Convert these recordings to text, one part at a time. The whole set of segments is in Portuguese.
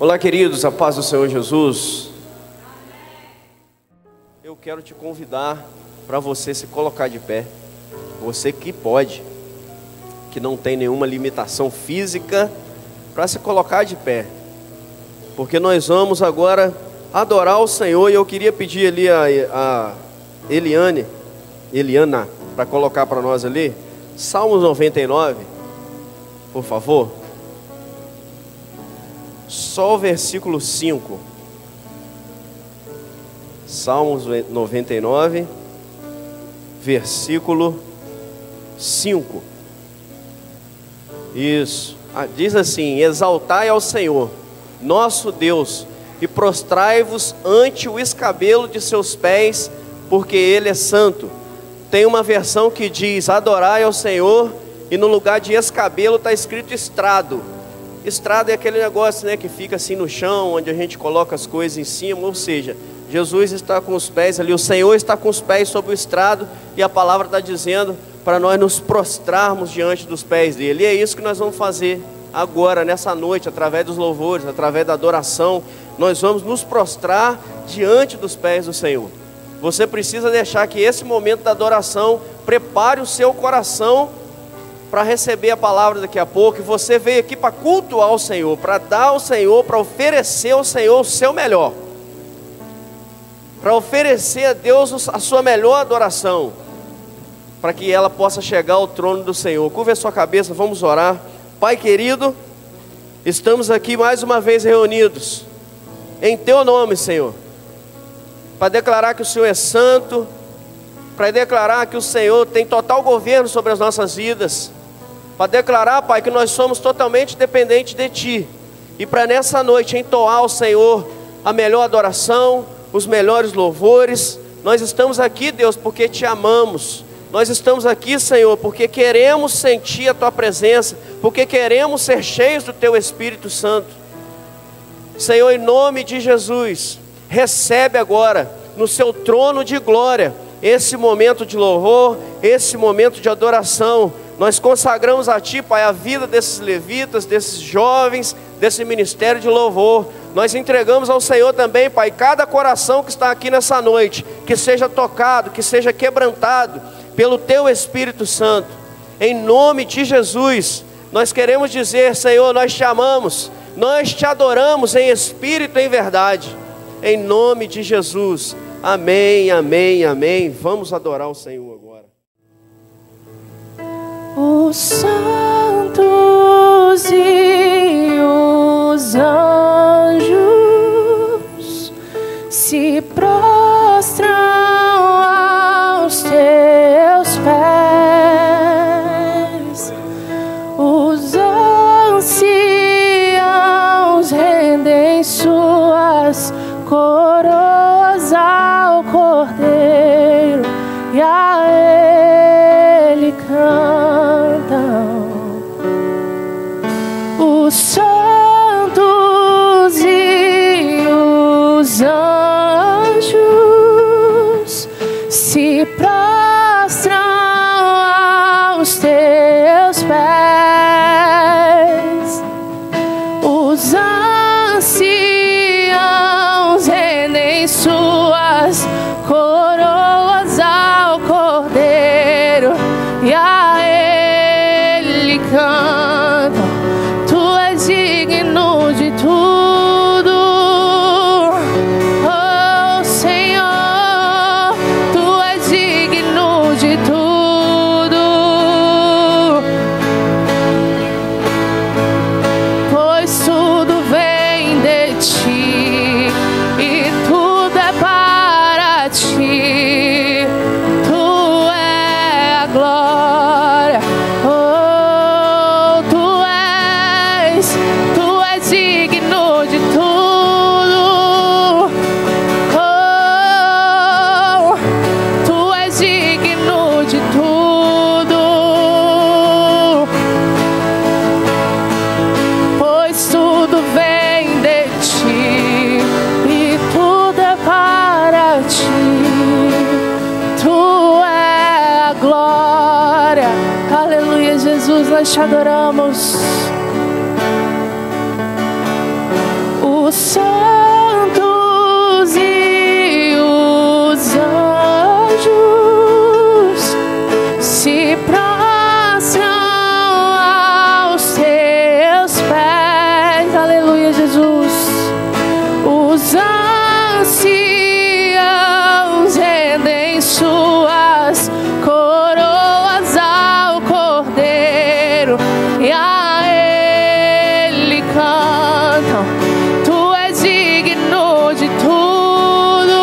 Olá, queridos, a paz do Senhor Jesus. Eu quero te convidar para você se colocar de pé. Você que pode, que não tem nenhuma limitação física, para se colocar de pé. Porque nós vamos agora adorar o Senhor. E eu queria pedir ali a Eliana, para colocar para nós ali, Salmos 99, por favor. Só o versículo 5. Salmos 99, versículo 5. Isso. Diz assim: exaltai ao Senhor, nosso Deus, e prostrai-vos ante o escabelo de seus pés, porque Ele é santo. Tem uma versão que diz: adorai ao Senhor, e no lugar de escabelo está escrito estrado. Estrado é aquele negócio, né, que fica assim no chão, onde a gente coloca as coisas em cima. Ou seja, Jesus está com os pés ali, o Senhor está com os pés sobre o estrado, e a palavra está dizendo para nós nos prostrarmos diante dos pés dele. E é isso que nós vamos fazer agora, nessa noite, através dos louvores, através da adoração. Nós vamos nos prostrar diante dos pés do Senhor. Você precisa deixar que esse momento da adoração prepare o seu coração para receber a palavra daqui a pouco. E você veio aqui para cultuar o Senhor, para dar ao Senhor, para oferecer ao Senhor o seu melhor, para oferecer a Deus a sua melhor adoração, para que ela possa chegar ao trono do Senhor. Curva a sua cabeça, vamos orar. Pai querido, estamos aqui mais uma vez reunidos em Teu nome, Senhor, para declarar que o Senhor é santo, para declarar que o Senhor tem total governo sobre as nossas vidas, para declarar, Pai, que nós somos totalmente dependentes de Ti, e para nessa noite entoar ao Senhor a melhor adoração, os melhores louvores. Nós estamos aqui, Deus, porque Te amamos. Nós estamos aqui, Senhor, porque queremos sentir a Tua presença, porque queremos ser cheios do Teu Espírito Santo. Senhor, em nome de Jesus, recebe agora no Seu trono de glória esse momento de louvor, esse momento de adoração. Nós consagramos a Ti, Pai, a vida desses levitas, desses jovens, desse ministério de louvor. Nós entregamos ao Senhor também, Pai, cada coração que está aqui nessa noite, que seja tocado, que seja quebrantado pelo Teu Espírito Santo. Em nome de Jesus, nós queremos dizer: Senhor, nós Te amamos, nós Te adoramos em espírito e em verdade. Em nome de Jesus. Amém, amém, amém. Vamos adorar o Senhor agora. Os santos e os anjos se prostram aos Teus pés. Os anciãos rendem suas coroas ao Cordeiro, e a Ele cantam. Os santos e os anjos se prostram aos Teus pés. Os anciãos rendem suas coroas ao Cordeiro, e a Ele cantam. Tu és digno de tudo, oh Senhor, Tu és digno de tudo, pois tudo vem de Ti e tudo é para Ti. Tu é a glória, oh, Tu és digno de tudo, oh, Tu és digno de tudo, pois tudo vem de Ti e tudo é para Ti. Tu é a glória. Aleluia, Jesus, nós Te adoramos. os santos e os anjos se prostram aos teus pés. Aleluia, Jesus. Os anciãos rendem suas coroas ao Cordeiro e a Ele cantam. Tu és digno de tudo,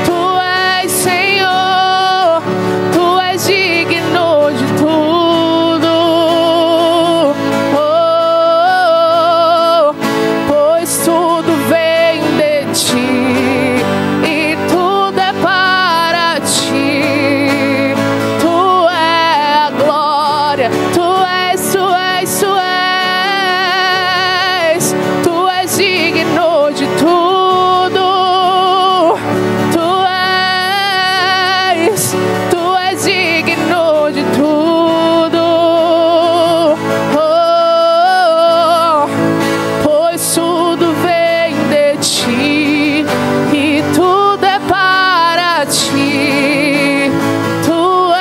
Tu és Senhor, Tu és digno de tudo. Oh, pois tudo vem de Ti e tudo é para Ti. Tu é a glória, Tu és, Tu és, Tu és. Tu és digno de tudo. Tu és digno de tudo. Oh, pois tudo vem de Ti e tudo é para Ti. Tu é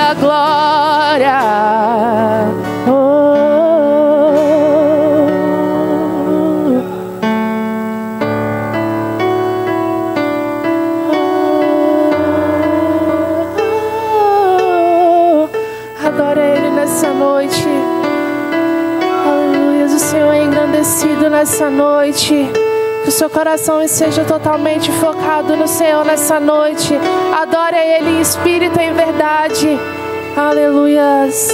a glória. Adora Ele nessa noite. Aleluia. O Senhor é engrandecido nessa noite. Que o seu coração seja totalmente focado no Senhor nessa noite. Adore a Ele em espírito e em verdade. Aleluias.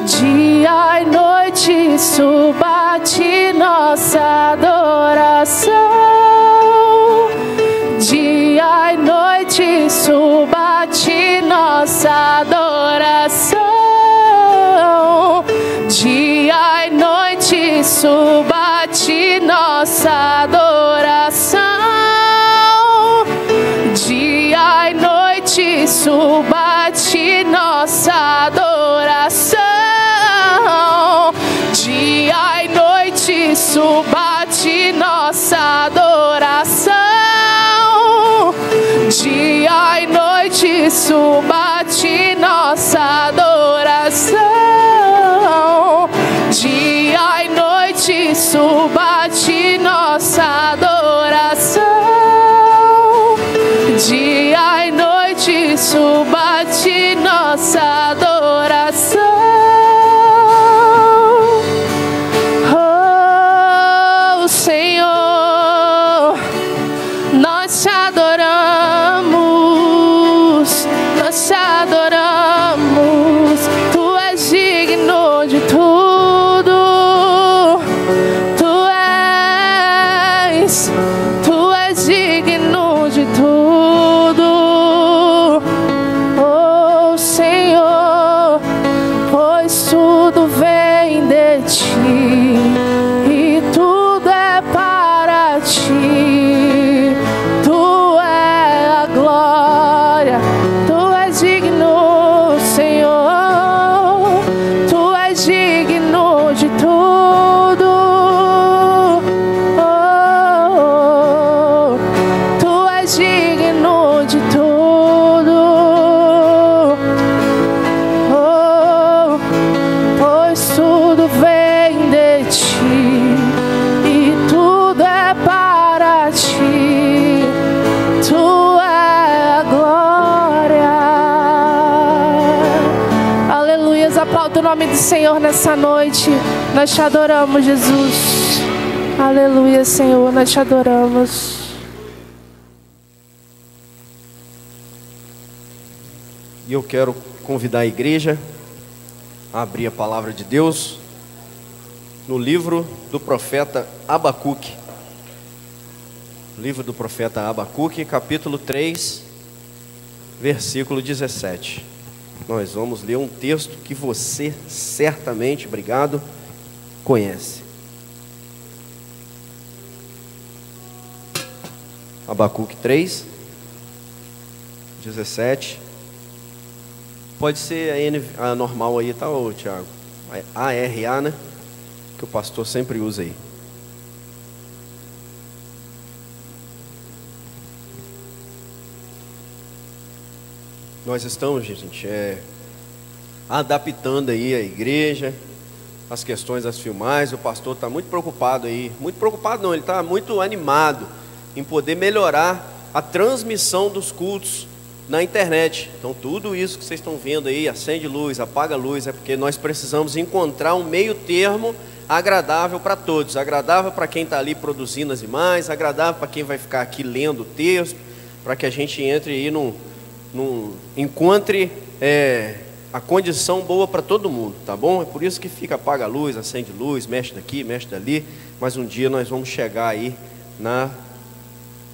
Dia e noite suba-te nossa adoração. Dia e noite suba-te nossa adoração. Dia e noite suba-te nossa adoração. Dia e noite suba-te nossa adoração. Dia e noite suba-te nossa adoração. Dia e noite suba-te nossa adoração. Dia e noite suba-te nossa adoração. Dia e noite suba-te nossa adoração. Oh, Senhor, nós te adoramos, nós te adoramos. Tu és digno de tudo. Tu és digno de tudo. Oh, Senhor, pois tudo vem de Ti e tudo é para Ti. Tu é a glória, Tu és digno, Senhor. Tu és digno de tudo. Oh, Tu és digno de tudo. Oh, pois tudo vem de Ti e tudo é para Ti. Tu é a glória. Aleluias. Aplauda o nome do Senhor nessa noite. Nós te adoramos, Jesus. Aleluia, Senhor, nós te adoramos. E eu quero convidar a igreja a abrir a palavra de Deus no livro do profeta Abacuque. Livro do profeta Abacuque, capítulo 3, versículo 17. Nós vamos ler um texto que você certamente, obrigado, conhece. Abacuque 3, 17. Pode ser a normal aí, tá, ô Tiago? ARA, né? Que o pastor sempre usa aí. Nós estamos, gente, adaptando aí a igreja, as questões das filmagens. O pastor está muito preocupado aí, muito preocupado não, ele está muito animado em poder melhorar a transmissão dos cultos na internet. Então tudo isso que vocês estão vendo aí, acende luz, apaga luz, é porque nós precisamos encontrar um meio termo agradável para todos, agradável para quem está ali produzindo as imagens, agradável para quem vai ficar aqui lendo o texto, para que a gente entre aí encontre a condição boa para todo mundo, tá bom? É por isso que fica, apaga a luz, acende luz, mexe daqui, mexe dali, mas um dia nós vamos chegar aí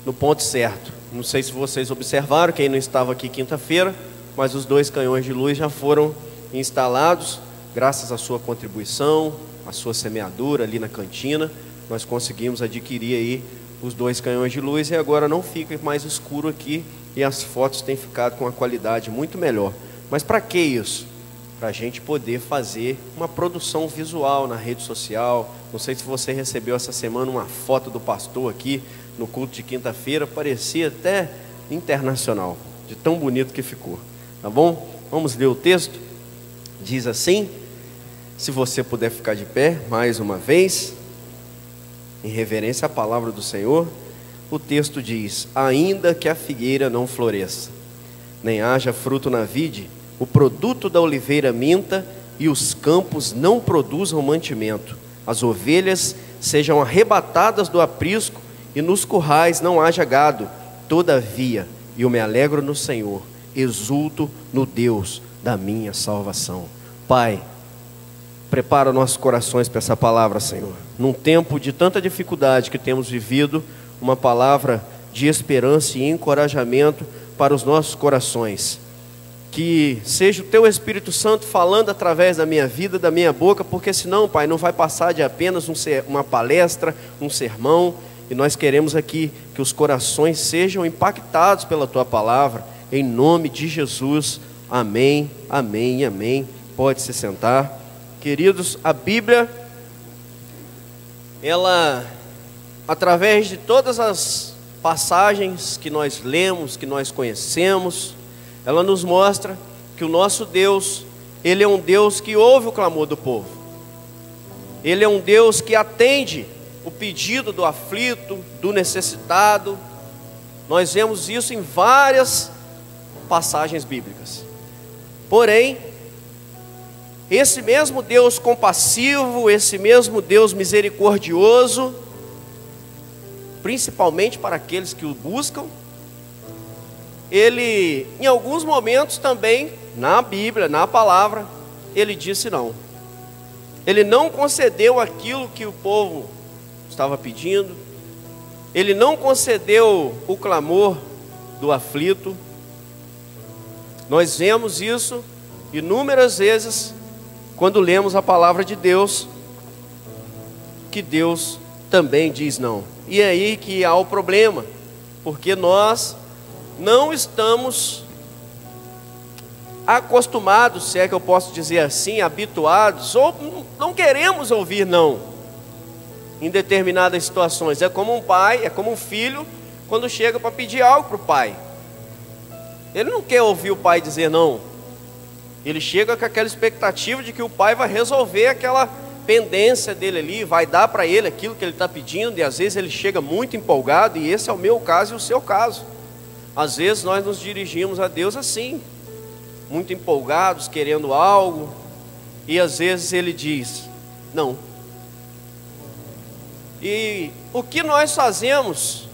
no ponto certo. Não sei se vocês observaram, quem não estava aqui quinta-feira, mas os 2 canhões de luz já foram instalados, graças à sua contribuição, à sua semeadura ali na cantina, nós conseguimos adquirir aí os 2 canhões de luz e agora não fica mais escuro aqui e as fotos têm ficado com uma qualidade muito melhor. Mas para que isso? Para a gente poder fazer uma produção visual na rede social. Não sei se você recebeu essa semana uma foto do pastor aqui no culto de quinta-feira, parecia até internacional, de tão bonito que ficou, tá bom? Vamos ler o texto. Diz assim, se você puder ficar de pé mais uma vez, em reverência à palavra do Senhor. O texto diz: ainda que a figueira não floresça, nem haja fruto na vide, o produto da oliveira minta, e os campos não produzam mantimento, as ovelhas sejam arrebatadas do aprisco, e nos currais não haja gado, todavia eu me alegro no Senhor, exulto no Deus da minha salvação. Pai, prepara nossos corações para essa palavra, Senhor. Num tempo de tanta dificuldade que temos vivido, uma palavra de esperança e encorajamento para os nossos corações. Que seja o Teu Espírito Santo falando através da minha vida, da minha boca, porque senão, Pai, não vai passar de apenas uma palestra, um sermão. E nós queremos aqui que os corações sejam impactados pela Tua palavra, em nome de Jesus. Amém, amém e amém. Pode se sentar. Queridos, a Bíblia, ela, através de todas as passagens que nós lemos, que nós conhecemos, ela nos mostra que o nosso Deus, Ele é um Deus que ouve o clamor do povo. Ele é um Deus que atende o pedido do aflito, do necessitado. Nós vemos isso em várias passagens bíblicas. Porém, esse mesmo Deus compassivo, esse mesmo Deus misericordioso, principalmente para aqueles que o buscam, Ele, em alguns momentos também, na Bíblia, na palavra, Ele disse não. Ele não concedeu aquilo que o povo estava pedindo, Ele não concedeu o clamor do aflito. Nós vemos isso inúmeras vezes quando lemos a palavra de Deus, que Deus também diz não. E é aí que há o problema, porque nós não estamos acostumados, se é que eu posso dizer assim, habituados, ou não queremos ouvir não, em determinadas situações. É como um pai, é como um filho, quando chega para pedir algo para o pai. Ele não quer ouvir o pai dizer não. Ele chega com aquela expectativa de que o pai vai resolver aquela pendência dele ali, vai dar para ele aquilo que ele está pedindo, e às vezes ele chega muito empolgado, e esse é o meu caso e o seu caso. Às vezes nós nos dirigimos a Deus assim, muito empolgados, querendo algo, e às vezes Ele diz não. E o que nós fazemos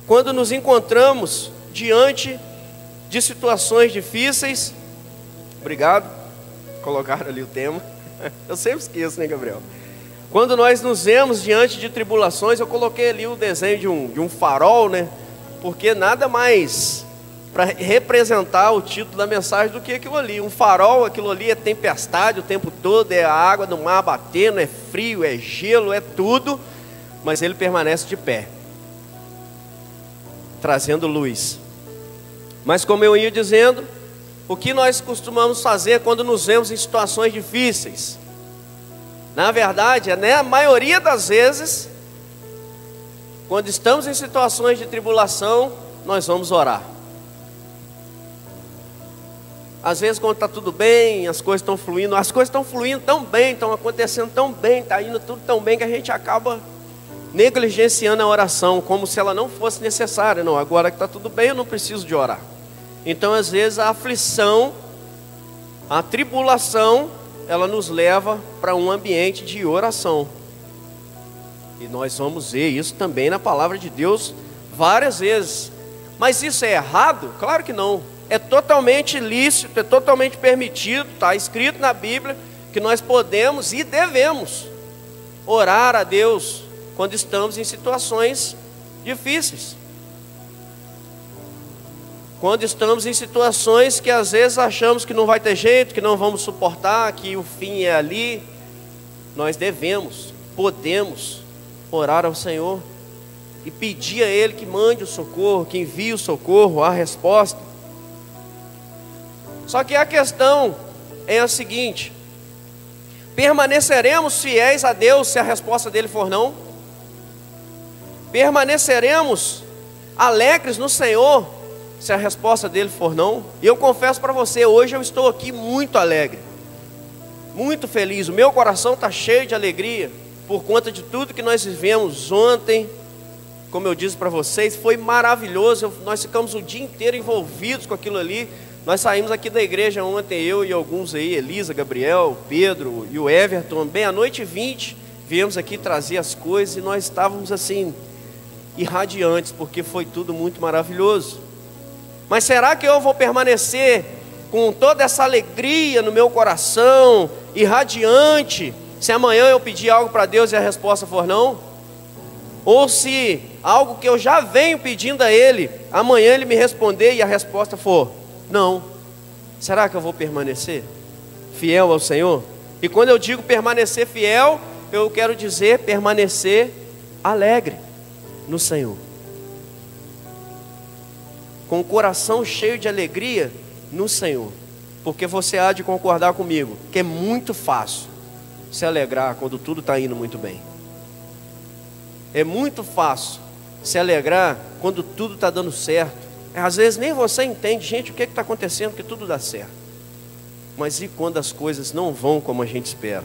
quando nos encontramos diante de situações difíceis? Obrigado, colocaram ali o tema. Eu sempre esqueço, né, Gabriel? Quando nós nos vemos diante de tribulações, eu coloquei ali o desenho de um farol, né? Porque nada mais para representar o título da mensagem do que aquilo ali. Um farol, aquilo ali é tempestade o tempo todo, é a água do mar batendo, é frio, é gelo, é tudo, mas ele permanece de pé, trazendo luz. Mas como eu ia dizendo, o que nós costumamos fazer quando nos vemos em situações difíceis? Na verdade, a maioria das vezes, quando estamos em situações de tribulação, nós vamos orar. Às vezes quando está tudo bem, as coisas estão fluindo tão bem, estão acontecendo tão bem, está indo tudo tão bem que a gente acaba negligenciando a oração, como se ela não fosse necessária. Não, agora que está tudo bem, eu não preciso de orar. Então às vezes a aflição, a tribulação, ela nos leva para um ambiente de oração. E nós vamos ver isso também na palavra de Deus várias vezes. Mas isso é errado? Claro que não. É totalmente lícito, é totalmente permitido, está escrito na Bíblia que nós podemos e devemos orar a Deus quando estamos em situações difíceis. Quando estamos em situações que às vezes achamos que não vai ter jeito, que não vamos suportar, que o fim é ali, nós devemos, podemos orar ao Senhor e pedir a Ele que mande o socorro, que envie o socorro, a resposta. Só que a questão é a seguinte: permaneceremos fiéis a Deus se a resposta dele for não? Permaneceremos alegres no Senhor se a resposta dele for não? E eu confesso para você, hoje eu estou aqui muito alegre, muito feliz, o meu coração está cheio de alegria, por conta de tudo que nós vivemos ontem. Como eu disse para vocês, foi maravilhoso, nós ficamos o dia inteiro envolvidos com aquilo ali. Nós saímos aqui da igreja ontem, eu e alguns aí, Elisa, Gabriel, Pedro e o Everton, bem à noite 20, viemos aqui trazer as coisas e nós estávamos assim, irradiantes, porque foi tudo muito maravilhoso. Mas será que eu vou permanecer com toda essa alegria no meu coração, irradiante, se amanhã eu pedir algo para Deus e a resposta for não? Ou se algo que eu já venho pedindo a Ele, amanhã Ele me responder e a resposta for não, será que eu vou permanecer fiel ao Senhor? E quando eu digo permanecer fiel, eu quero dizer permanecer alegre no Senhor, com o coração cheio de alegria no Senhor. Porque você há de concordar comigo que é muito fácil se alegrar quando tudo está indo muito bem. É muito fácil se alegrar quando tudo está dando certo. Às vezes nem você entende, gente, o que está acontecendo, que tudo dá certo. Mas e quando as coisas não vão como a gente espera?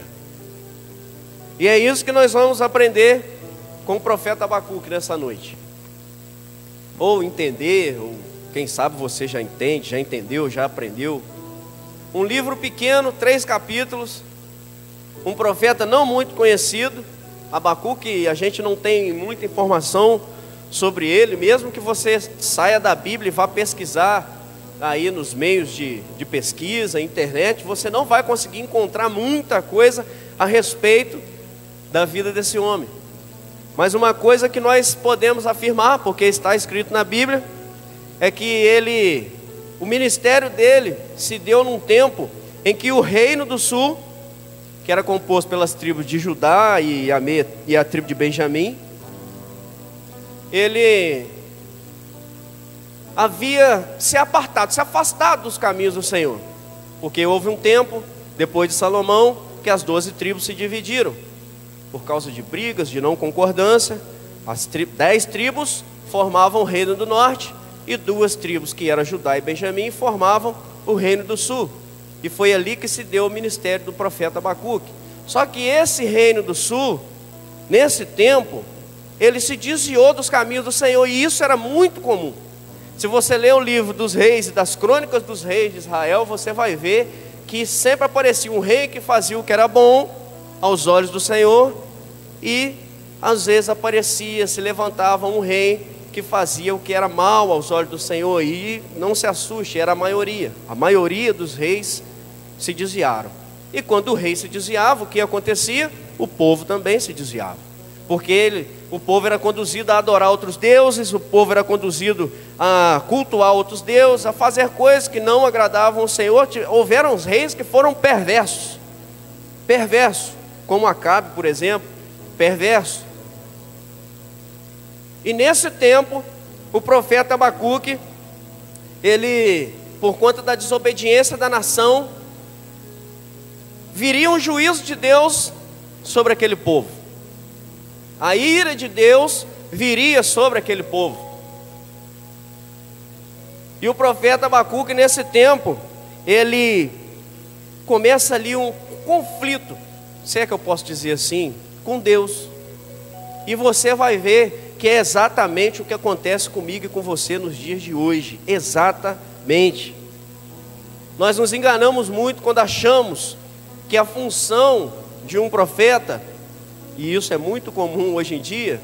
E é isso que nós vamos aprender com o profeta Abacuque nessa noite. Ou entender, ou quem sabe você já entende, já entendeu, já aprendeu. Um livro pequeno, 3 capítulos. Um profeta não muito conhecido. Abacuque, a gente não tem muita informação sobre ele, mesmo que você saia da Bíblia e vá pesquisar aí nos meios de pesquisa, internet, você não vai conseguir encontrar muita coisa a respeito da vida desse homem. Mas uma coisa que nós podemos afirmar, porque está escrito na Bíblia, é que o ministério dele se deu num tempo em que o reino do sul, que era composto pelas tribos de Judá e a tribo de Benjamim, ele havia se afastado dos caminhos do Senhor, porque houve um tempo, depois de Salomão, que as 12 tribos se dividiram, por causa de brigas, de não concordância. As 10 tribos formavam o reino do norte, e 2 tribos, que eram Judá e Benjamim, formavam o reino do sul, e foi ali que se deu o ministério do profeta Abacuque. Só que esse reino do sul, nesse tempo, ele se desviou dos caminhos do Senhor, e isso era muito comum. Se você ler o livro dos reis e das crônicas dos reis de Israel, você vai ver que sempre aparecia um rei que fazia o que era bom aos olhos do Senhor, e às vezes se levantava um rei que fazia o que era mal aos olhos do Senhor. E não se assuste, era a maioria dos reis se desviaram. E quando o rei se desviava, o que acontecia? O povo também se desviava, porque o povo era conduzido a adorar outros deuses, o povo era conduzido a cultuar outros deuses, a fazer coisas que não agradavam ao Senhor. Houveram os reis que foram perversos, como Acabe, por exemplo, perverso. E nesse tempo, o profeta Abacuque, ele por conta da desobediência da nação, viria um juízo de Deus sobre aquele povo. A ira de Deus viria sobre aquele povo. E o profeta Abacuque, nesse tempo, ele começa ali um conflito, se é que eu posso dizer assim, com Deus. E você vai ver que é exatamente o que acontece comigo e com você nos dias de hoje. Exatamente. Nós nos enganamos muito quando achamos que a função de um profeta, e isso é muito comum hoje em dia,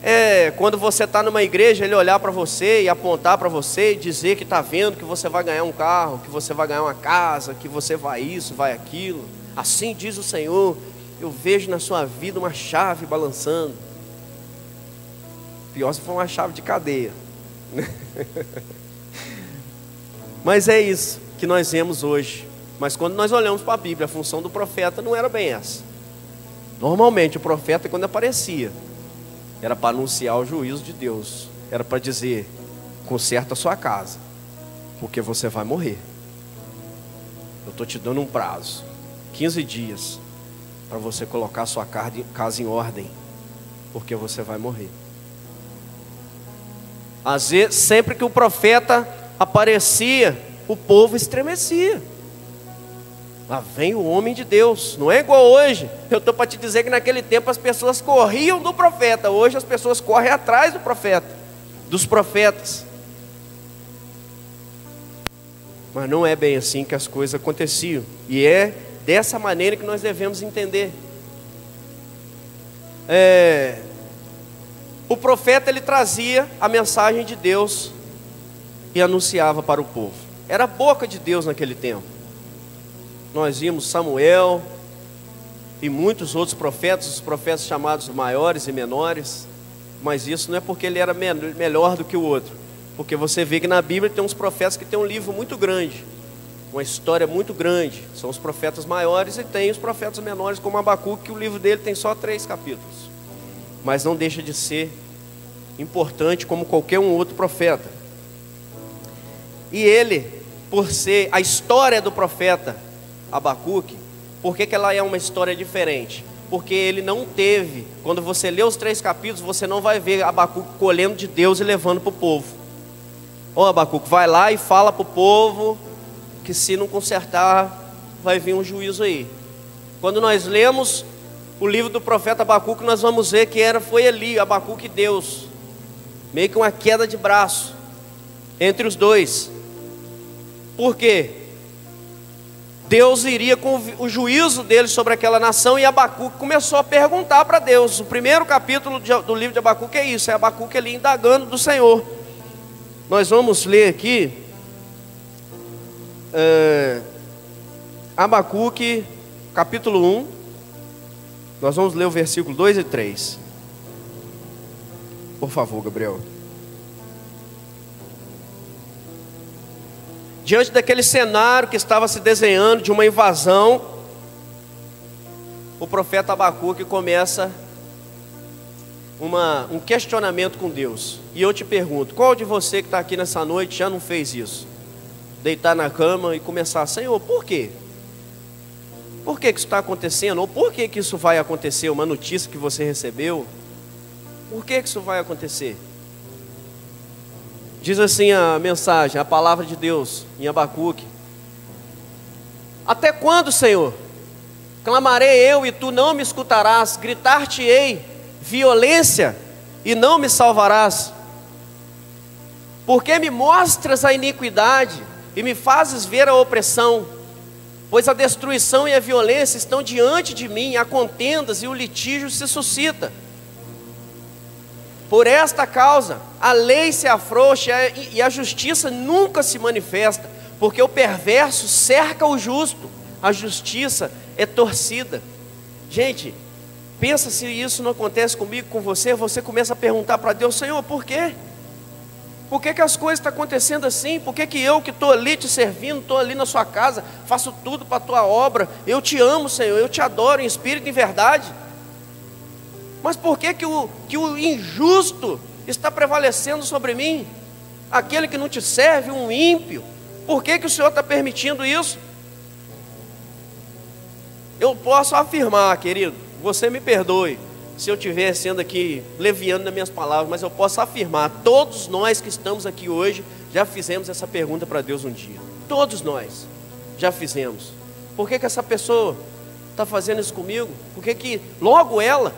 é quando você está numa igreja, ele olhar para você e apontar para você e dizer que está vendo que você vai ganhar um carro, que você vai ganhar uma casa, que você vai isso, vai aquilo. Assim diz o Senhor, eu vejo na sua vida uma chave balançando. Pior se for uma chave de cadeia. Mas é isso que nós vemos hoje. Mas quando nós olhamos para a Bíblia, a função do profeta não era bem essa. Normalmente o profeta, quando aparecia, era para anunciar o juízo de Deus. Era para dizer: conserta a sua casa, porque você vai morrer. Eu estou te dando um prazo, 15 dias, para você colocar a sua casa em ordem, porque você vai morrer. Às vezes, sempre que o profeta aparecia, o povo estremecia. Lá vem o homem de Deus. Não é igual hoje. Eu estou para te dizer que naquele tempo as pessoas corriam do profeta. Hoje as pessoas correm atrás do profeta, dos profetas. Mas não é bem assim que as coisas aconteciam. E é dessa maneira que nós devemos entender. O profeta, ele trazia a mensagem de Deus e anunciava para o povo. Era a boca de Deus naquele tempo. Nós vimos Samuel e muitos outros profetas, os profetas chamados maiores e menores. Mas isso não é porque ele era melhor do que o outro, porque você vê que na Bíblia tem uns profetas que tem um livro muito grande, uma história muito grande. São os profetas maiores e tem os profetas menores, como Abacuque, que o livro dele tem só 3 capítulos. Mas não deixa de ser importante como qualquer um outro profeta. E ele, por ser a história do profeta Abacuque, por que ela é uma história diferente? Porque ele não teve, quando você lê os 3 capítulos, você não vai ver Abacuque colhendo de Deus e levando para o povo. Ó, Abacuque, vai lá e fala para o povo que se não consertar, vai vir um juízo aí. Quando nós lemos o livro do profeta Abacuque, nós vamos ver que foi ali, Abacuque e Deus, meio que uma queda de braço entre os dois. Por quê? Deus iria com o juízo dele sobre aquela nação, e Abacuque começou a perguntar para Deus. O primeiro capítulo do livro de Abacuque é isso, é Abacuque ali indagando do Senhor. Nós vamos ler aqui Abacuque capítulo 1. Nós vamos ler o versículo 2 e 3. Por favor, Gabriel. Diante daquele cenário que estava se desenhando de uma invasão, o profeta Abacuque começa um questionamento com Deus. E eu te pergunto, qual de você que está aqui nessa noite já não fez isso? Deitar na cama e começar: Senhor, por quê? Por que isso está acontecendo? Ou por que isso vai acontecer? Uma notícia que você recebeu? Por que isso vai acontecer? Diz assim a mensagem, a palavra de Deus em Abacuque: até quando, Senhor? Clamarei eu e tu não me escutarás, gritar-te-ei violência e não me salvarás. Porque me mostras a iniquidade e me fazes ver a opressão? Pois a destruição e a violência estão diante de mim, há contendas e o litígio se suscita. Por esta causa, a lei se afrouxa e a justiça nunca se manifesta, porque o perverso cerca o justo, a justiça é torcida. Gente, pensa se isso não acontece comigo, com você. Você começa a perguntar para Deus: Senhor, por quê? Por que as coisas estão acontecendo assim? Por que eu que estou ali te servindo, estou ali na sua casa, faço tudo para a tua obra, eu te amo, Senhor, eu te adoro em espírito e em verdade? Mas por que o injusto está prevalecendo sobre mim? Aquele que não te serve, um ímpio, Por que o Senhor está permitindo isso? Eu posso afirmar, querido, você me perdoe se eu estiver sendo aqui leviano nas minhas palavras, mas eu posso afirmar, todos nós que estamos aqui hoje já fizemos essa pergunta para Deus um dia. Todos nós já fizemos. Por que essa pessoa está fazendo isso comigo? Por que logo ela?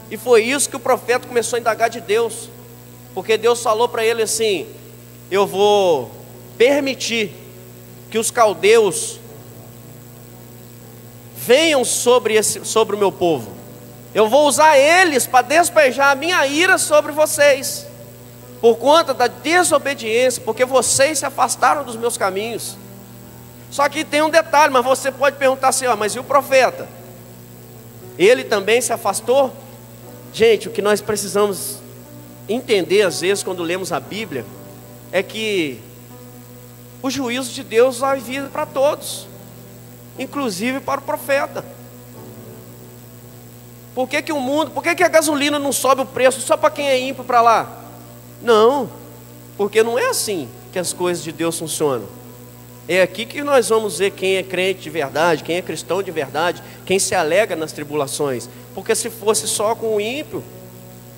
E foi isso que o profeta começou a indagar de Deus, porque Deus falou para ele assim: eu vou permitir que os caldeus venham sobre o meu povo. Eu vou usar eles para despejar a minha ira sobre vocês, por conta da desobediência, porque vocês se afastaram dos meus caminhos. Só que tem um detalhe, mas você pode perguntar assim: mas e o profeta? Ele também se afastou? Gente, o que nós precisamos entender às vezes quando lemos a Bíblia é que o juízo de Deus vai vir para todos, inclusive para o profeta. Por que a gasolina não sobe o preço só para quem é ímpio para lá? Não, porque não é assim que as coisas de Deus funcionam. É aqui que nós vamos ver quem é crente de verdade, quem é cristão de verdade, quem se alega nas tribulações. Porque se fosse só com o ímpio,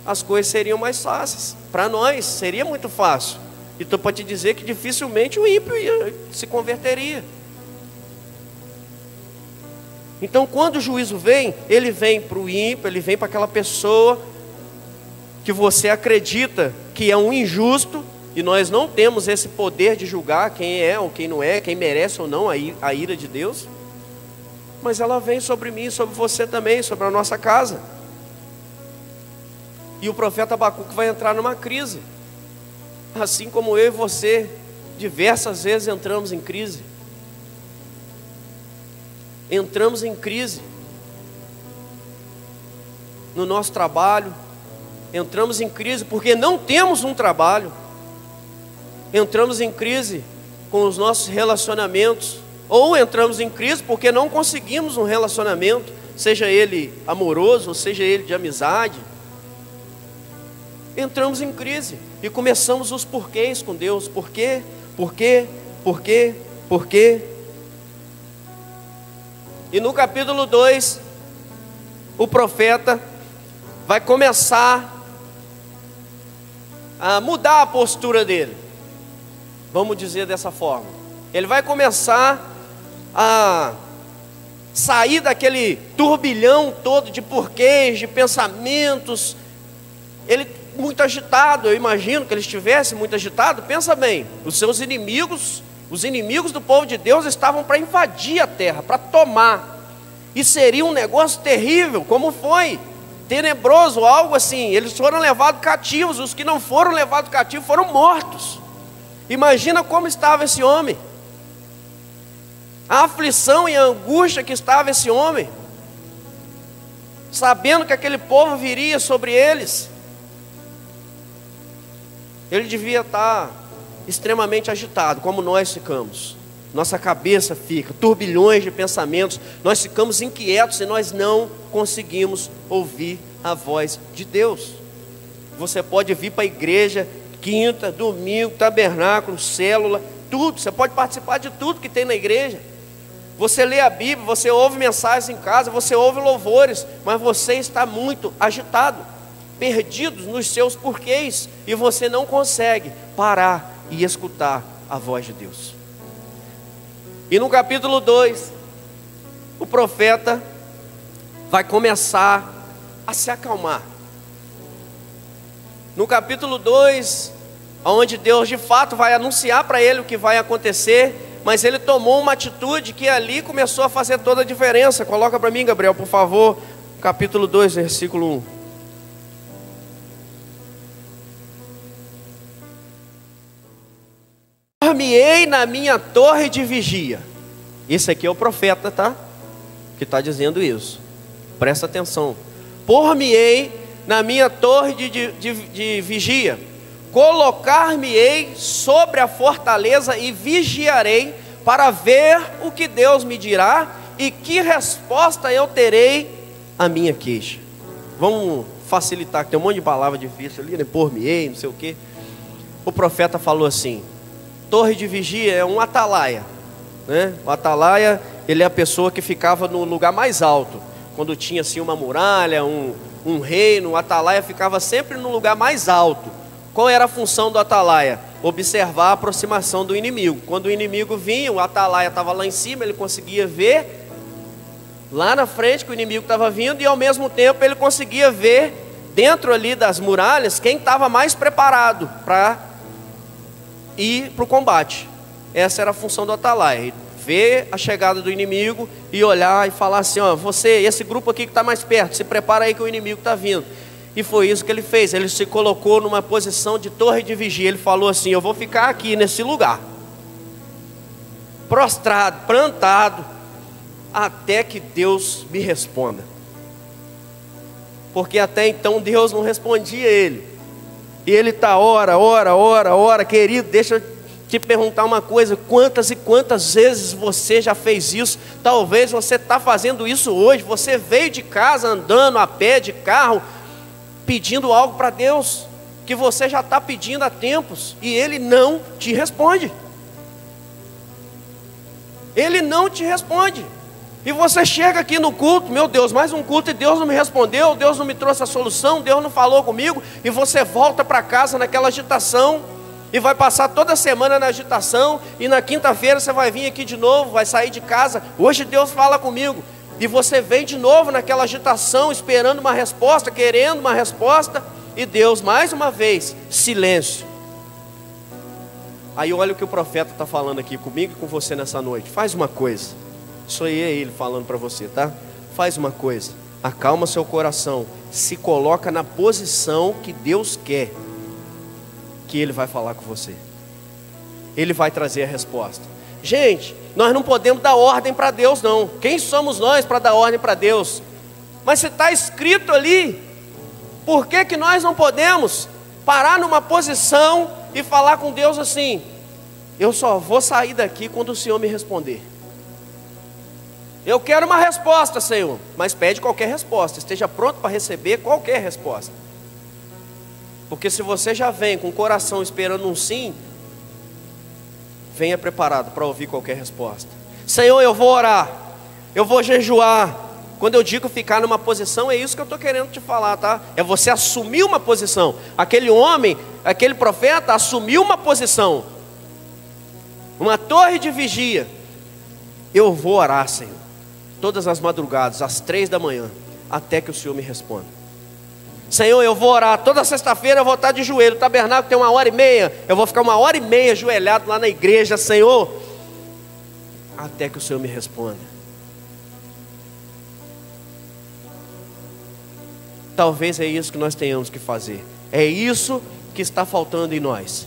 as coisas seriam mais fáceis. Para nós seria muito fácil. E estou para te dizer que dificilmente o ímpio se converteria. Então quando o juízo vem, ele vem para o ímpio, ele vem para aquela pessoa que você acredita que é um injusto, e nós não temos esse poder de julgar quem é ou quem não é, quem merece ou não a ira de Deus. Mas ela vem sobre mim, sobre você também, sobre a nossa casa. E o profeta Abacuque vai entrar numa crise, assim como eu e você diversas vezes entramos em crise. Entramos em crise no nosso trabalho, entramos em crise porque não temos um trabalho, entramos em crise com os nossos relacionamentos, ou entramos em crise porque não conseguimos um relacionamento, seja ele amoroso, ou seja ele de amizade. Entramos em crise e começamos os porquês com Deus. Por quê? Por quê? Por quê? Por quê? E no capítulo 2, o profeta vai começar a mudar a postura dele, vamos dizer dessa forma. Ele vai começar a sair daquele turbilhão todo de porquês, de pensamentos. Ele muito agitado, eu imagino que ele estivesse muito agitado. Pensa bem, os seus inimigos, os inimigos do povo de Deus estavam para invadir a terra, para tomar, e seria um negócio terrível, como foi, tenebroso, algo assim. Eles foram levados cativos, os que não foram levados cativos foram mortos. Imagina como estava esse homem, a aflição e a angústia que estava esse homem, sabendo que aquele povo viria sobre eles. Ele devia estar extremamente agitado, como nós ficamos. Nossa cabeça fica, turbilhões de pensamentos, nós ficamos inquietos e nós não conseguimos ouvir a voz de Deus. Você pode vir para a igreja quinta, domingo, tabernáculo, célula, tudo, você pode participar de tudo que tem na igreja. Você lê a Bíblia, você ouve mensagens em casa, você ouve louvores, mas você está muito agitado, perdido nos seus porquês, e você não consegue parar e escutar a voz de Deus. E no capítulo 2, o profeta vai começar a se acalmar. No capítulo 2, onde Deus de fato vai anunciar para ele o que vai acontecer, mas ele tomou uma atitude que ali começou a fazer toda a diferença. Coloca para mim, Gabriel, por favor, capítulo 2, versículo 1. Por-me-ei na minha torre de vigia. Esse aqui é o profeta, tá? Que está dizendo isso. Presta atenção. Por-me-ei na minha torre de vigia. Colocar-me-ei sobre a fortaleza e vigiarei para ver o que Deus me dirá e que resposta eu terei à minha queixa. Vamos facilitar, que tem um monte de palavra difícil ali, né? Por-me-ei, não sei o quê. O profeta falou assim: Torre de vigia é um atalaia, né? O atalaia, ele é a pessoa que ficava no lugar mais alto. Quando tinha assim uma muralha, um reino, o atalaia ficava sempre no lugar mais alto. Qual era a função do atalaia? Observar a aproximação do inimigo. Quando o inimigo vinha, o atalaia estava lá em cima, ele conseguia ver lá na frente que o inimigo estava vindo, e ao mesmo tempo ele conseguia ver dentro ali das muralhas quem estava mais preparado para ir para o combate. Essa era a função do atalaia: ver a chegada do inimigo e olhar e falar assim: ó, você, esse grupo aqui que está mais perto, se prepara aí que o inimigo está vindo. E foi isso que ele fez. Ele se colocou numa posição de torre de vigia. Ele falou assim: eu vou ficar aqui nesse lugar, prostrado, plantado, até que Deus me responda. Porque até então Deus não respondia a ele. E ele está ora, querido, deixa eu te perguntar uma coisa: quantas e quantas vezes você já fez isso? Talvez você está fazendo isso hoje. Você veio de casa andando a pé, de carro, pedindo algo para Deus, que você já está pedindo há tempos, e Ele não te responde. Ele não te responde. E você chega aqui no culto: meu Deus, mais um culto e Deus não me respondeu, Deus não me trouxe a solução, Deus não falou comigo. E você volta para casa naquela agitação, e vai passar toda semana na agitação, e na quinta-feira você vai vir aqui de novo, vai sair de casa: hoje Deus fala comigo. E você vem de novo naquela agitação, esperando uma resposta, querendo uma resposta, e Deus mais uma vez, silêncio. Aí olha o que o profeta está falando aqui comigo e com você nessa noite: faz uma coisa. Isso aí é ele falando para você, tá? Faz uma coisa, acalma seu coração, se coloca na posição que Deus quer, que Ele vai falar com você. Ele vai trazer a resposta. Gente, nós não podemos dar ordem para Deus, não. Quem somos nós para dar ordem para Deus? Mas se está escrito ali, por que que nós não podemos parar numa posição e falar com Deus assim: eu só vou sair daqui quando o Senhor me responder. Eu quero uma resposta, Senhor. Mas pede qualquer resposta, esteja pronto para receber qualquer resposta. Porque se você já vem com o coração esperando um sim, venha preparado para ouvir qualquer resposta. Senhor, eu vou orar, eu vou jejuar. Quando eu digo ficar numa posição, é isso que eu estou querendo te falar, tá? É você assumir uma posição. Aquele homem, aquele profeta assumiu uma posição, uma torre de vigia. Eu vou orar, Senhor, todas as madrugadas, às 3 da manhã, até que o Senhor me responda. Senhor, eu vou orar, toda sexta-feira eu vou estar de joelho. O tabernáculo tem 1h30, eu vou ficar 1h30 ajoelhado lá na igreja, Senhor, até que o Senhor me responda. Talvez é isso que nós tenhamos que fazer. É isso que está faltando em nós.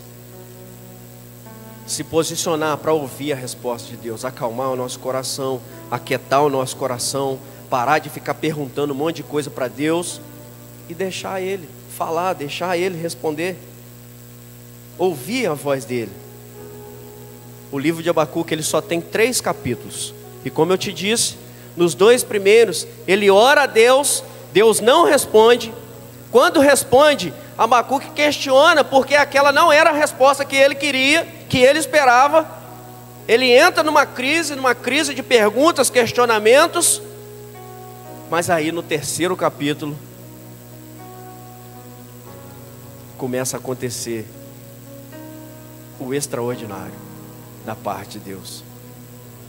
Se posicionar para ouvir a resposta de Deus, acalmar o nosso coração, aquietar o nosso coração, parar de ficar perguntando um monte de coisa para Deus e deixar Ele falar, deixar Ele responder, ouvir a voz dEle. O livro de Abacuque, ele só tem 3 capítulos, e como eu te disse, nos 2 primeiros, ele ora a Deus, Deus não responde. Quando responde, Abacuque questiona, porque aquela não era a resposta que ele queria, que ele esperava. Ele entra numa crise de perguntas, questionamentos. Mas aí no 3º capítulo começa a acontecer o extraordinário da parte de Deus.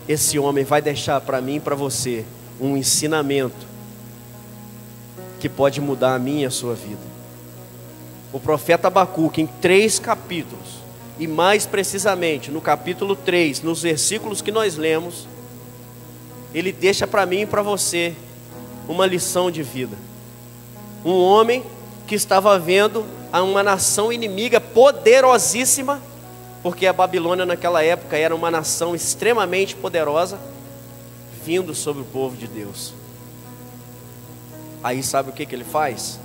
Esse homem vai deixar para mim e para você um ensinamento que pode mudar a minha e a sua vida. O profeta Abacuque, em 3 capítulos, e mais precisamente no capítulo 3, nos versículos que nós lemos, ele deixa para mim e para você uma lição de vida. Um homem que estava vendo uma nação inimiga poderosíssima, porque a Babilônia naquela época era uma nação extremamente poderosa, vindo sobre o povo de Deus. Aí sabe o que ele faz?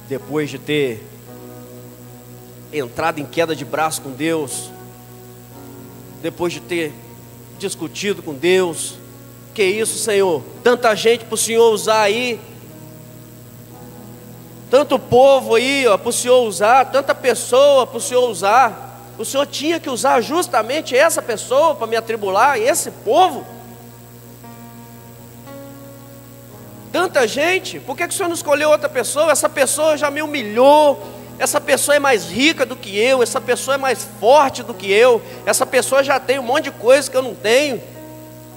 Depois de ter entrado em queda de braço com Deus, depois de ter discutido com Deus: que isso, Senhor? Tanta gente para o Senhor usar aí. tanto povo aí, ó, para o Senhor usar, tanta pessoa para o Senhor usar. O Senhor tinha que usar justamente essa pessoa para me atribular, esse povo. Tanta gente, por que o Senhor não escolheu outra pessoa? Essa pessoa já me humilhou, essa pessoa é mais rica do que eu, essa pessoa é mais forte do que eu, essa pessoa já tem um monte de coisa que eu não tenho.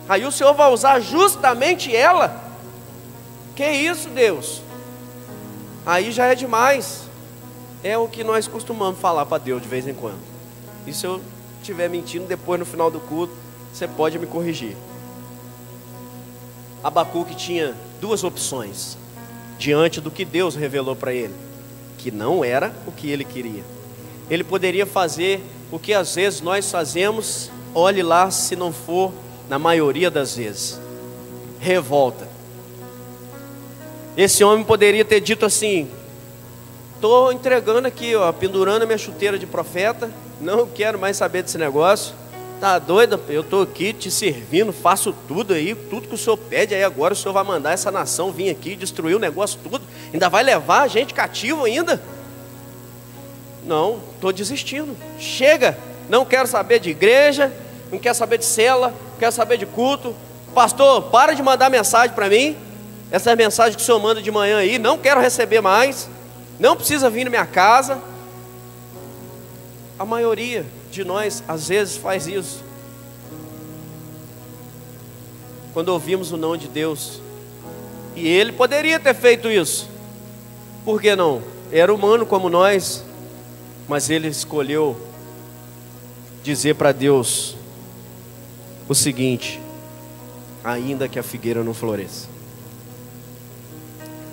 Aí o Senhor vai usar justamente ela. Que isso, Deus? Aí já é demais. É o que nós costumamos falar para Deus de vez em quando. E se eu estiver mentindo, depois no final do culto, você pode me corrigir. Abacuque tinha duas opções diante do que Deus revelou para ele, que não era o que ele queria. Ele poderia fazer o que às vezes nós fazemos, olhe lá se não for na maioria das vezes, revolta. Esse homem poderia ter dito assim: estou entregando aqui, ó, pendurando a minha chuteira de profeta, não quero mais saber desse negócio. Tá doido? Eu estou aqui te servindo, faço tudo aí, tudo que o Senhor pede. Aí agora o Senhor vai mandar essa nação vir aqui, destruir o negócio tudo, ainda vai levar a gente cativo ainda? Não, estou desistindo, chega, não quero saber de igreja, não quero saber de cela, não quero saber de culto. Pastor, para de mandar mensagem para mim, essas mensagens que o Senhor manda de manhã aí, não quero receber mais, não precisa vir na minha casa. A maioria de nós às vezes faz isso. Quando ouvimos o não de Deus, e ele poderia ter feito isso, por que não? Era humano como nós, mas ele escolheu dizer para Deus o seguinte: ainda que a figueira não floresça,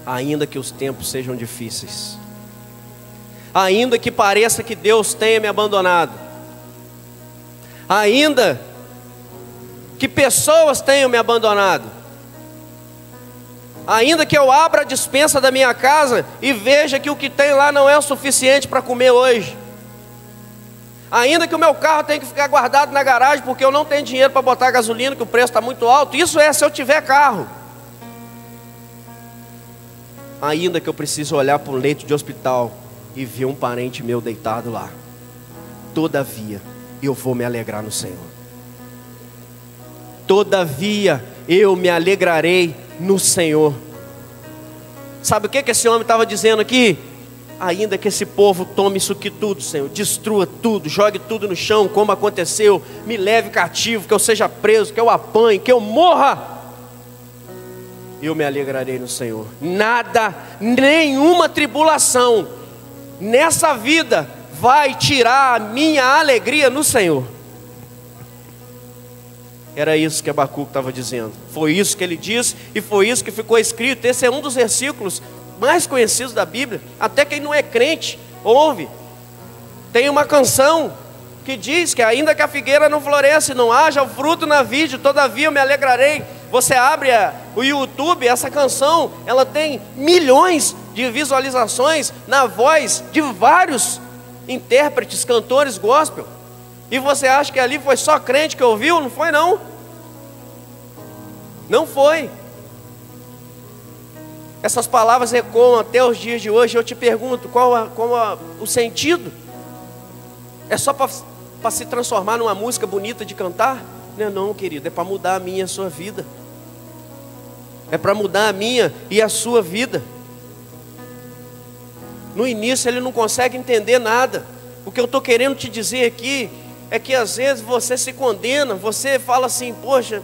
ainda que os tempos sejam difíceis, ainda que pareça que Deus tenha me abandonado, ainda que pessoas tenham me abandonado, ainda que eu abra a despensa da minha casa e veja que o que tem lá não é o suficiente para comer hoje, ainda que o meu carro tenha que ficar guardado na garagem porque eu não tenho dinheiro para botar gasolina, que o preço está muito alto, isso é se eu tiver carro, ainda que eu precise olhar para um leito de hospital e ver um parente meu deitado lá, todavia eu vou me alegrar no Senhor. Todavia eu me alegrarei no Senhor. Sabe o que esse homem estava dizendo aqui? Ainda que esse povo tome isso aqui tudo, Senhor, destrua tudo, jogue tudo no chão, como aconteceu, me leve cativo, que eu seja preso, que eu apanhe, que eu morra, eu me alegrarei no Senhor. Nada, nenhuma tribulação nessa vida vai tirar a minha alegria no Senhor. Era isso que Abacuque estava dizendo. Foi isso que ele disse e foi isso que ficou escrito. Esse é um dos versículos mais conhecidos da Bíblia. Até quem não é crente ouve. Tem uma canção que diz que ainda que a figueira não floresça e não haja o fruto na vide, todavia eu me alegrarei. Você abre o YouTube, essa canção, ela tem milhões de visualizações na voz de vários intérpretes, cantores gospel. E você acha que ali foi só crente que ouviu? Não foi não. Não foi. Essas palavras ecoam até os dias de hoje. Eu te pergunto, qual o sentido? É só para se transformar numa música bonita de cantar? Não, querido, é para mudar a minha e a sua vida. É para mudar a minha e a sua vida. No início ele não consegue entender nada. O que eu estou querendo te dizer aqui é que às vezes você se condena, você fala assim: poxa,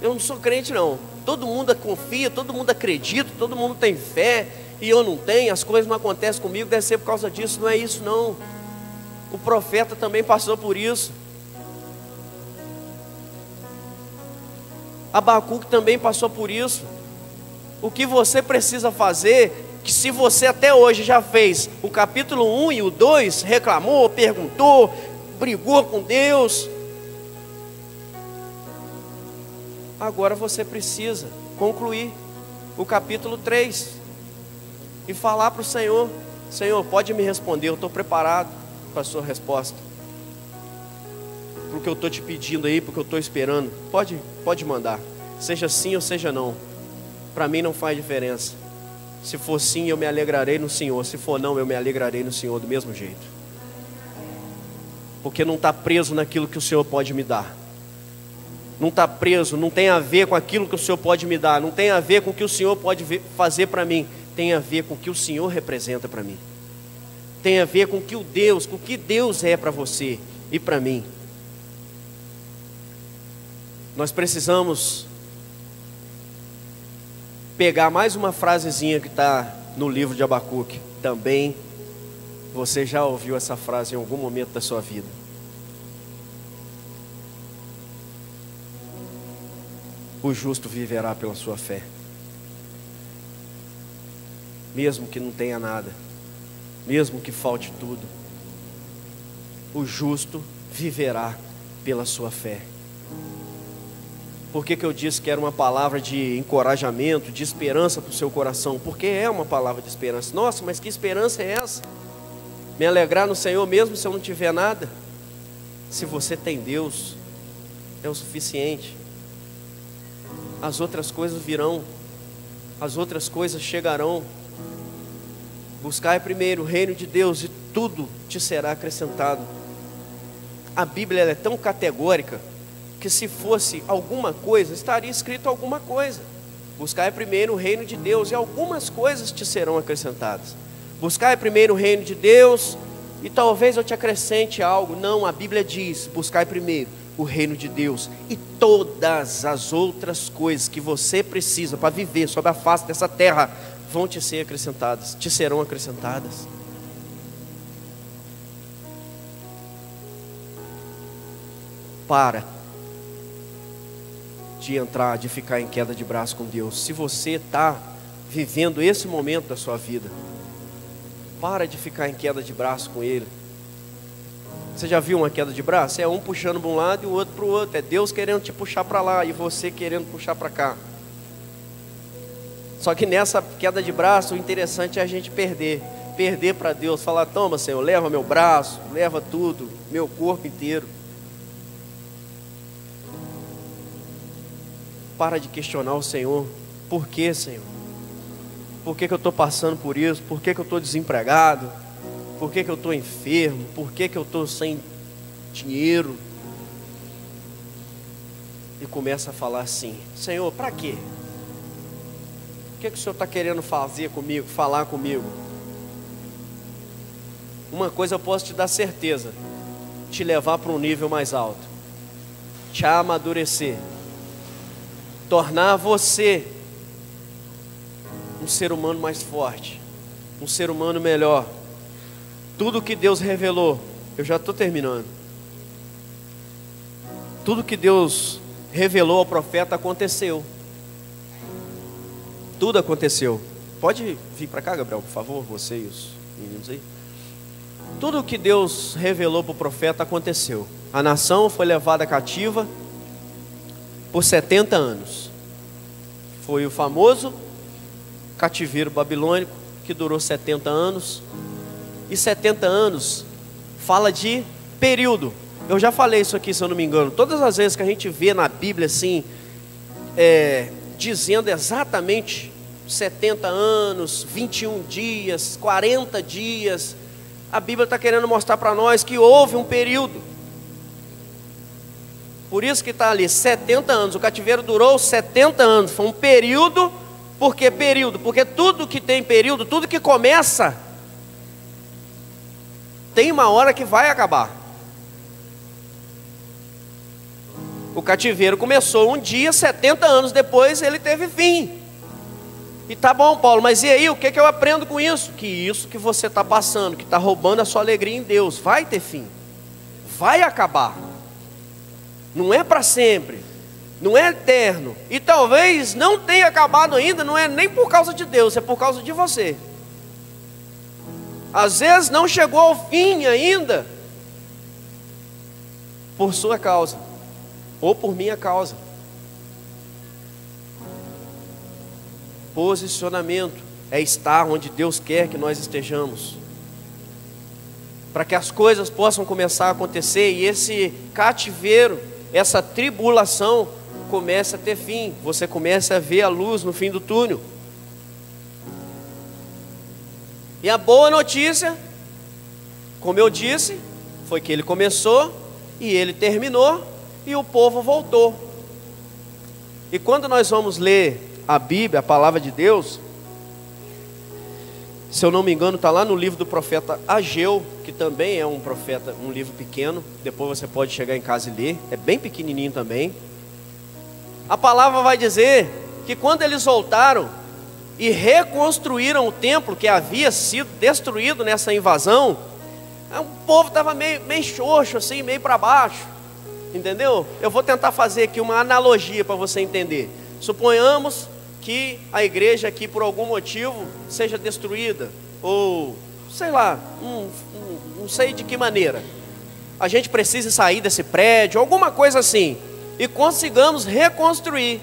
eu não sou crente não. Todo mundo confia, todo mundo acredita, todo mundo tem fé, e eu não tenho, as coisas não acontecem comigo, deve ser por causa disso. Não é isso não. O profeta também passou por isso. Abacuque também passou por isso. O que você precisa fazer, que se você até hoje já fez o capítulo 1 e o 2, reclamou, perguntou, brigou com Deus, agora você precisa concluir o capítulo 3 e falar para o Senhor: Senhor, pode me responder, eu estou preparado para a sua resposta, para o que eu estou te pedindo aí, para o que eu estou esperando. Pode mandar, seja sim ou seja não, para mim não faz diferença. Se for sim, eu me alegrarei no Senhor. Se for não, eu me alegrarei no Senhor do mesmo jeito. Porque não está preso naquilo que o Senhor pode me dar. Não está preso, não tem a ver com aquilo que o Senhor pode me dar. Não tem a ver com o que o Senhor pode fazer para mim. Tem a ver com o que o Senhor representa para mim. Tem a ver com o que Deus é para você e para mim. Nós precisamos pegar mais uma frasezinha que está no livro de Abacuque. Também você já ouviu essa frase em algum momento da sua vida. O justo viverá pela sua fé, mesmo que não tenha nada, mesmo que falte tudo. O justo viverá pela sua fé. Por que eu disse que era uma palavra de encorajamento, de esperança para o seu coração? Porque é uma palavra de esperança. Nossa, mas que esperança é essa? Me alegrar no Senhor mesmo se eu não tiver nada? Se você tem Deus, é o suficiente. As outras coisas virão, as outras coisas chegarão. Buscai primeiro o reino de Deus e tudo te será acrescentado. A Bíblia é tão categórica que se fosse alguma coisa, estaria escrito alguma coisa. Buscai primeiro o reino de Deus e algumas coisas te serão acrescentadas. Buscai primeiro o reino de Deus e talvez eu te acrescente algo. Não, a Bíblia diz, buscai primeiro o reino de Deus e todas as outras coisas que você precisa para viver sobre a face dessa terra vão te ser acrescentadas, te serão acrescentadas. Para de ficar em queda de braço com Deus. Se você está vivendo esse momento da sua vida, para de ficar em queda de braço com Ele. Você já viu uma queda de braço? É um puxando para um lado e o outro para o outro. É Deus querendo te puxar para lá e você querendo puxar para cá. Só que nessa queda de braço, o interessante é a gente perder para Deus. Falar, toma Senhor, leva meu braço, leva tudo, meu corpo inteiro. Para de questionar o Senhor. Por que, Senhor? Por que eu estou passando por isso? Por que eu estou desempregado? Por que eu estou enfermo? Por que eu estou sem dinheiro? E começa a falar assim, Senhor, para quê? O que o Senhor está querendo fazer comigo, falar comigo? Uma coisa eu posso te dar certeza, te levar para um nível mais alto, te amadurecer, tornar você um ser humano mais forte, um ser humano melhor. Tudo que Deus revelou, eu já estou terminando. Tudo que Deus revelou ao profeta aconteceu. Tudo aconteceu. Pode vir para cá, Gabriel, por favor, você e os meninos aí. Tudo que Deus revelou para o profeta aconteceu. A nação foi levada cativa por 70 anos. Foi o famoso cativeiro babilônico que durou 70 anos. E 70 anos fala de período. Eu já falei isso aqui, se eu não me engano. Todas as vezes que a gente vê na Bíblia assim, dizendo exatamente 70 anos, 21 dias, 40 dias, a Bíblia está querendo mostrar para nós que houve um período. Por isso que está ali 70 anos. O cativeiro durou 70 anos. Foi um período. Por que período? Porque tudo que tem período, tudo que começa, tem uma hora que vai acabar. O cativeiro começou um dia, 70 anos depois ele teve fim. E tá bom, Paulo, mas e aí, o que eu aprendo com isso? Que isso que você está passando, que está roubando a sua alegria em Deus, vai ter fim, vai acabar. Não é para sempre, não é eterno. E talvez não tenha acabado ainda, não é nem por causa de Deus, é por causa de você. Às vezes não chegou ao fim ainda, por sua causa, ou por minha causa. Posicionamento é estar onde Deus quer que nós estejamos, para que as coisas possam começar a acontecer e esse cativeiro, essa tribulação comece a ter fim. Você começa a ver a luz no fim do túnel. E a boa notícia, como eu disse, foi que ele começou e ele terminou e o povo voltou. E quando nós vamos ler a Bíblia, a palavra de Deus, se eu não me engano, está lá no livro do profeta Ageu, que também é um profeta, um livro pequeno. Depois você pode chegar em casa e ler, é bem pequenininho também. A palavra vai dizer que quando eles voltaram e reconstruíram o templo que havia sido destruído nessa invasão, o povo estava meio xoxo, assim, meio para baixo, entendeu? Eu vou tentar fazer aqui uma analogia para você entender. Suponhamos que a igreja aqui por algum motivo seja destruída, ou sei lá, não sei de que maneira, a gente precisa sair desse prédio, alguma coisa assim, e consigamos reconstruir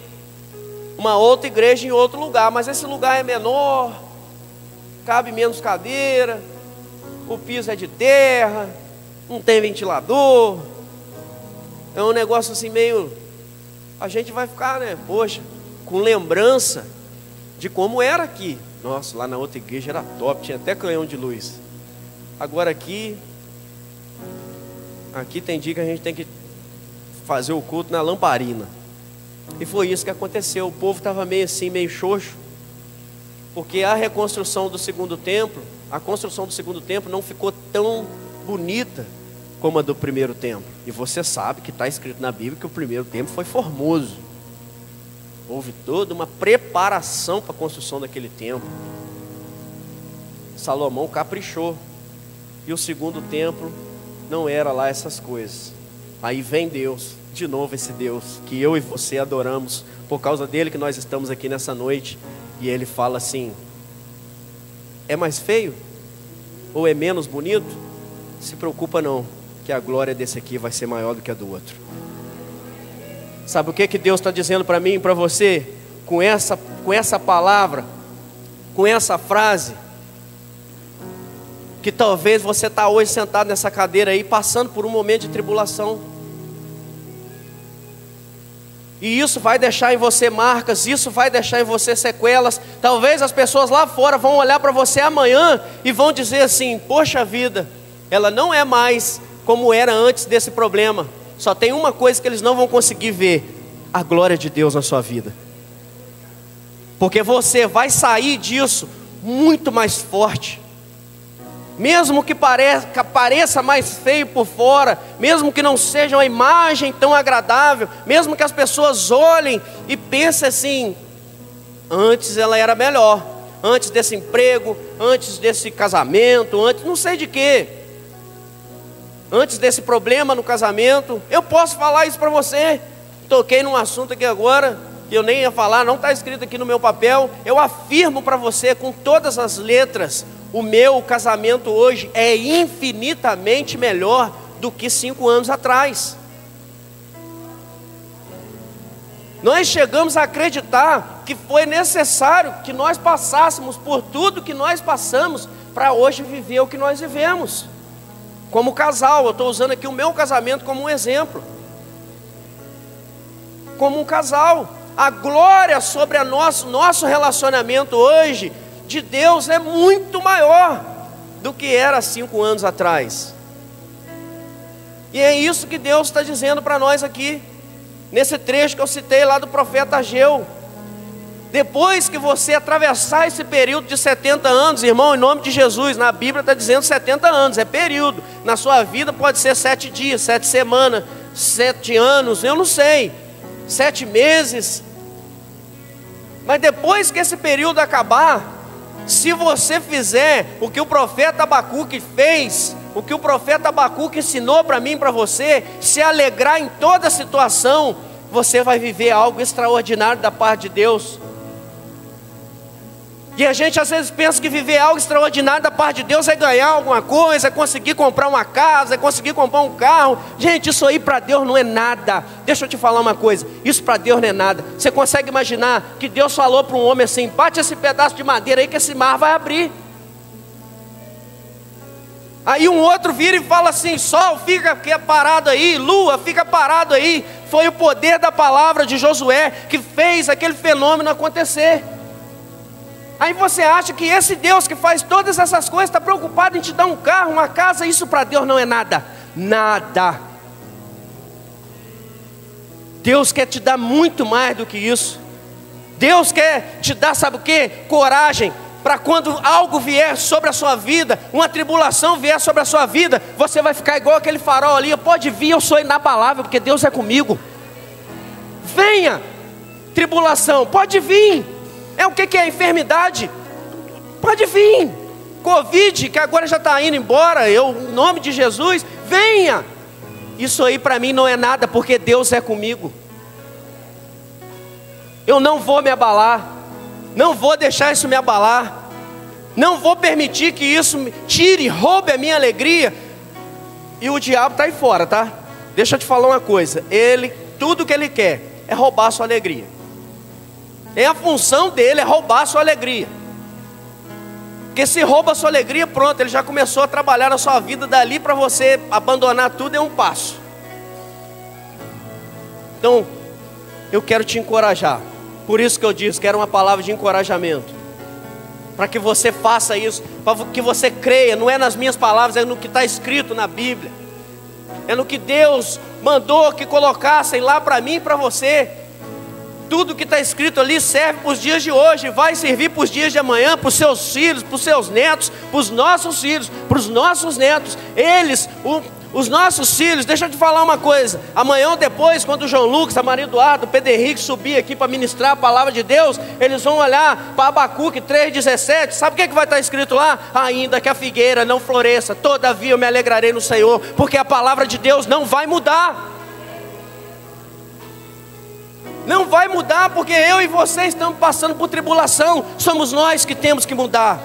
uma outra igreja em outro lugar, mas esse lugar é menor, cabe menos cadeira, o piso é de terra, não tem ventilador, é um negócio assim meio, a gente vai ficar, né, poxa, com lembrança de como era aqui. Nossa, lá na outra igreja era top, tinha até canhão de luz. Agora aqui tem dia que a gente tem que fazer o culto na lamparina. E foi isso que aconteceu. O povo estava meio assim, meio xoxo, porque a reconstrução do segundo templo, a construção do segundo templo não ficou tão bonita como a do primeiro templo. E você sabe que está escrito na Bíblia que o primeiro templo foi formoso. Houve toda uma preparação para a construção daquele templo. Salomão caprichou. E o segundo templo não era lá essas coisas. Aí vem Deus, de novo esse Deus que eu e você adoramos, por causa dele que nós estamos aqui nessa noite. E ele fala assim: é mais feio? Ou é menos bonito? Se preocupa não, que a glória desse aqui vai ser maior do que a do outro. Sabe o que Deus está dizendo para mim e para você? Com essa palavra, com essa frase, que talvez você está hoje sentado nessa cadeira aí, passando por um momento de tribulação. E isso vai deixar em você marcas, isso vai deixar em você sequelas. Talvez as pessoas lá fora vão olhar para você amanhã e vão dizer assim: poxa vida, ela não é mais como era antes desse problema. Só tem uma coisa que eles não vão conseguir ver: a glória de Deus na sua vida. Porque você vai sair disso muito mais forte. Mesmo que pareça mais feio por fora, mesmo que não seja uma imagem tão agradável, mesmo que as pessoas olhem e pensem assim: antes ela era melhor, antes desse emprego, antes desse casamento, antes não sei de quê, antes desse problema no casamento. Eu posso falar isso para você. Toquei num assunto aqui agora que eu nem ia falar, não está escrito aqui no meu papel. Eu afirmo para você com todas as letras: o meu casamento hoje é infinitamente melhor do que 5 anos atrás. Nós chegamos a acreditar que foi necessário que nós passássemos por tudo que nós passamos para hoje viver o que nós vivemos. Como casal, eu estou usando aqui o meu casamento como um exemplo. Como um casal, a glória sobre a nosso relacionamento hoje de Deus é muito maior do que era 5 anos atrás. E é isso que Deus está dizendo para nós aqui, nesse trecho que eu citei lá do profeta Ageu. Depois que você atravessar esse período de 70 anos, irmão, em nome de Jesus, na Bíblia está dizendo 70 anos, é período. Na sua vida pode ser 7 dias, 7 semanas, 7 anos, eu não sei, 7 meses. Mas depois que esse período acabar, se você fizer o que o profeta Abacuque fez, o que o profeta Abacuque ensinou para mim e para você, se alegrar em toda situação, você vai viver algo extraordinário da parte de Deus. E a gente às vezes pensa que viver algo extraordinário da parte de Deus é ganhar alguma coisa, é conseguir comprar uma casa, é conseguir comprar um carro. Gente, isso aí para Deus não é nada. Deixa eu te falar uma coisa, isso para Deus não é nada. Você consegue imaginar que Deus falou para um homem assim: bate esse pedaço de madeira aí que esse mar vai abrir. Aí um outro vira e fala assim: sol, fica parado aí, lua, fica parado aí. Foi o poder da palavra de Josué que fez aquele fenômeno acontecer. Aí você acha que esse Deus que faz todas essas coisas está preocupado em te dar um carro, uma casa. Isso para Deus não é nada. Nada. Deus quer te dar muito mais do que isso. Deus quer te dar, sabe o quê? Coragem, para quando algo vier sobre a sua vida, uma tribulação vier sobre a sua vida, você vai ficar igual aquele farol ali. Pode vir, eu sou inabalável, porque Deus é comigo. Venha, tribulação, pode vir. É o que é enfermidade? Pode vir. Covid, que agora já está indo embora, em nome de Jesus, venha. Isso aí para mim não é nada, porque Deus é comigo. Eu não vou me abalar, não vou deixar isso me abalar, não vou permitir que isso me tire, roube a minha alegria. E o diabo está aí fora, tá? Deixa eu te falar uma coisa, tudo que ele quer é roubar a sua alegria. É a função dele, é roubar a sua alegria. Porque se rouba a sua alegria, pronto, ele já começou a trabalhar na sua vida. Dali para você abandonar tudo é um passo. Então, eu quero te encorajar. Por isso que eu disse que era uma palavra de encorajamento, para que você faça isso, para que você creia. Não é nas minhas palavras, é no que está escrito na Bíblia, é no que Deus mandou que colocassem lá para mim e para você. Tudo que está escrito ali serve para os dias de hoje, vai servir para os dias de amanhã, para os seus filhos, para os seus netos, para os nossos filhos, para os nossos netos. Os nossos filhos, deixa eu te falar uma coisa. Amanhã ou depois, quando o João Lucas, a Maria Eduardo, o Pedro Henrique subir aqui para ministrar a palavra de Deus, eles vão olhar para Abacuque 3,17. Sabe o que vai estar escrito lá? Ainda que a figueira não floresça, todavia eu me alegrarei no Senhor, porque a palavra de Deus não vai mudar. Não vai mudar, porque eu e você estamos passando por tribulação. Somos nós que temos que mudar.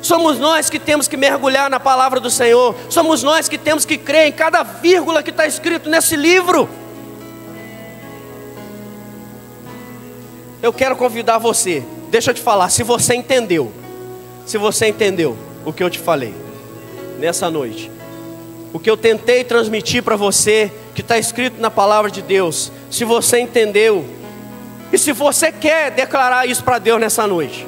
Somos nós que temos que mergulhar na palavra do Senhor. Somos nós que temos que crer em cada vírgula que está escrito nesse livro. Eu quero convidar você. Deixa eu te falar, se você entendeu o que eu te falei nessa noite, o que eu tentei transmitir para você, que está escrito na palavra de Deus, se você entendeu, e se você quer declarar isso para Deus nessa noite,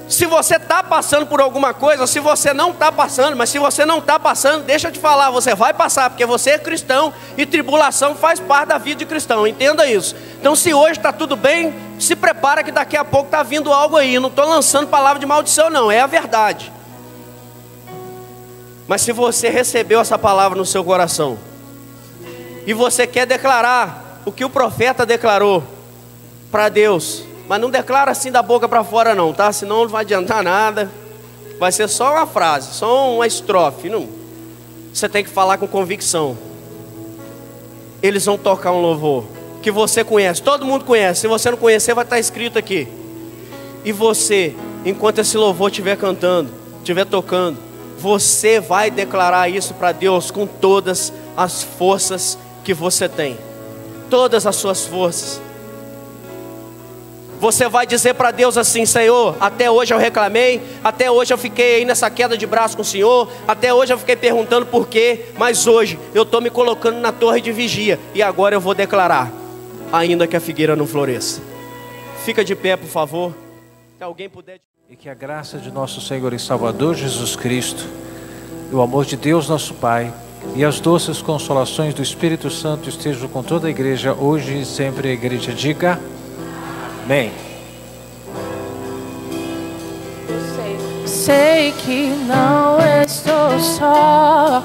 se você está passando por alguma coisa, se você não está passando, mas se você não está passando, deixa eu te falar, você vai passar, porque você é cristão, e tribulação faz parte da vida de cristão, entenda isso. Então se hoje está tudo bem, se prepara que daqui a pouco está vindo algo aí. Eu não estou lançando palavra de maldição não, é a verdade. Mas se você recebeu essa palavra no seu coração, e você quer declarar o que o profeta declarou para Deus, mas não declara assim da boca para fora não, tá? Senão não vai adiantar nada. Vai ser só uma frase, só uma estrofe. Não. Você tem que falar com convicção. Eles vão tocar um louvor que você conhece, todo mundo conhece. Se você não conhecer, vai estar escrito aqui. E você, enquanto esse louvor estiver cantando, estiver tocando, você vai declarar isso para Deus com todas as forças que você tem. Todas as suas forças. Você vai dizer para Deus assim: Senhor, até hoje eu reclamei, até hoje eu fiquei aí nessa queda de braço com o Senhor, até hoje eu fiquei perguntando por quê, mas hoje eu estou me colocando na torre de vigia, e agora eu vou declarar, ainda que a figueira não floresça. Fica de pé, por favor. Se alguém puder. E que a graça de nosso Senhor e Salvador Jesus Cristo, o amor de Deus nosso Pai, e as doces consolações do Espírito Santo estejam com toda a igreja, hoje e sempre. A igreja diga amém. Sei que não estou só,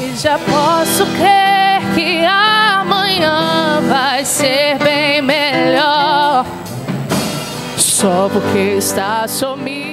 e já posso crer que amanhã vai ser bem melhor, só porque está comigo.